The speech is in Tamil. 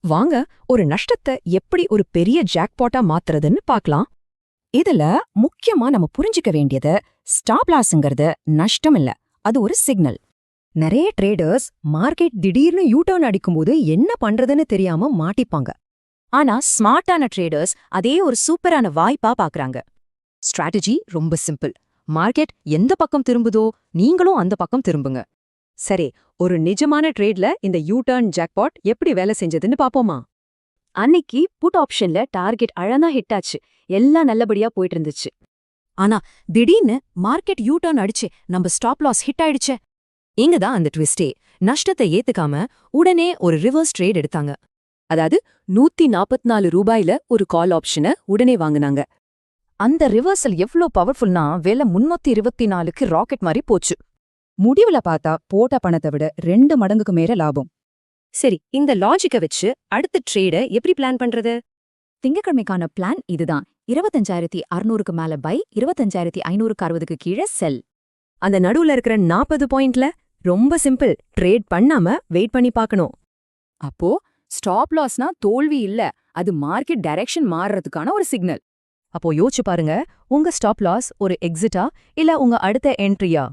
வாங்க ஒரு நஷ்டத்தை எப்படி ஒரு பெரிய ஜாக்பாட்டா மாத்துறதுன்னு பார்க்கலாம். இதுல முக்கியமா நம்ம புரிஞ்சுக்க வேண்டியது ஸ்டாப் லாஸ்ங்கிறது நஷ்டம் இல்ல, அது ஒரு சிக்னல். நிறைய ட்ரேடர்ஸ் மார்க்கெட் திடீர்னு யூ டர்ன் அடிக்கும்போது என்ன பண்றதுன்னு தெரியாம மாட்டிப்பாங்க. ஆனா ஸ்மார்ட்டான ட்ரேடர்ஸ் அதே ஒரு சூப்பரான வாய்ப்பா பாக்குறாங்க. ஸ்ட்ராட்டஜி ரொம்ப சிம்பிள். மார்க்கெட் எந்த பக்கம் திரும்புதோ நீங்களும் அந்த பக்கம் திரும்புங்க. சரி, ஒரு நிஜமான ட்ரேட்ல இந்த யூ டர்ன் ஜாக்பாட் எப்படி வேலை செஞ்சதுன்னு பாப்போமா? அன்னைக்கு புட் ஆப்ஷன்ல டார்கெட் அழகா ஹிட் ஆச்சு, எல்லாம் நல்லபடியா போயிட்டு இருந்துச்சு. ஆனா திடீர்னு மார்க்கெட் யூ டர்ன் அடிச்சு நம்ம ஸ்டாப் லாஸ் ஹிட் ஆயிடுச்சே. இங்கதான் அந்த ட்விஸ்டே. நஷ்டத்தை ஏத்துக்காம உடனே ஒரு ரிவர்ஸ் ட்ரேட் எடுத்தாங்க. அதாவது 144 ரூபாயில ஒரு கால் ஆப்ஷனை உடனே வாங்குனாங்க. அந்த ரிவர்சல் எவ்ளோ பவர்ஃபுல்னா விலை 324க்கு ராக்கெட் மாதிரி போச்சு. முடிவுல பார்த்தா போட்ட பணத்தை விட 2 மடங்குக்கு மேல லாபம். சரி, இந்த லாஜிக்க வச்சு அடுத்த ட்ரேட எப்படி பிளான் பண்றது? திங்கக்கிழமைக்கான பிளான் இதுதான். 25,600க்கு மேல பை, 25,560க்கு கீழே செல். அந்த நடுவுல இருக்கிற 40 பாயிண்ட்ல ரொம்ப சிம்பிள். ட்ரேட் பண்ணாம வெயிட் பண்ணி பார்க்கணும். அப்போ ஸ்டாப் லாஸ்னா தோல்வி இல்ல, அது மார்க்கெட் டைரக்ஷன் மாறுறதுக்கான ஒரு சிக்னல். அப்போ யோசிச்சு பாருங்க, உங்க ஸ்டாப் லாஸ் ஒரு எக்ஸிட்டா இல்ல உங்க அடுத்த என்ட்ரியா?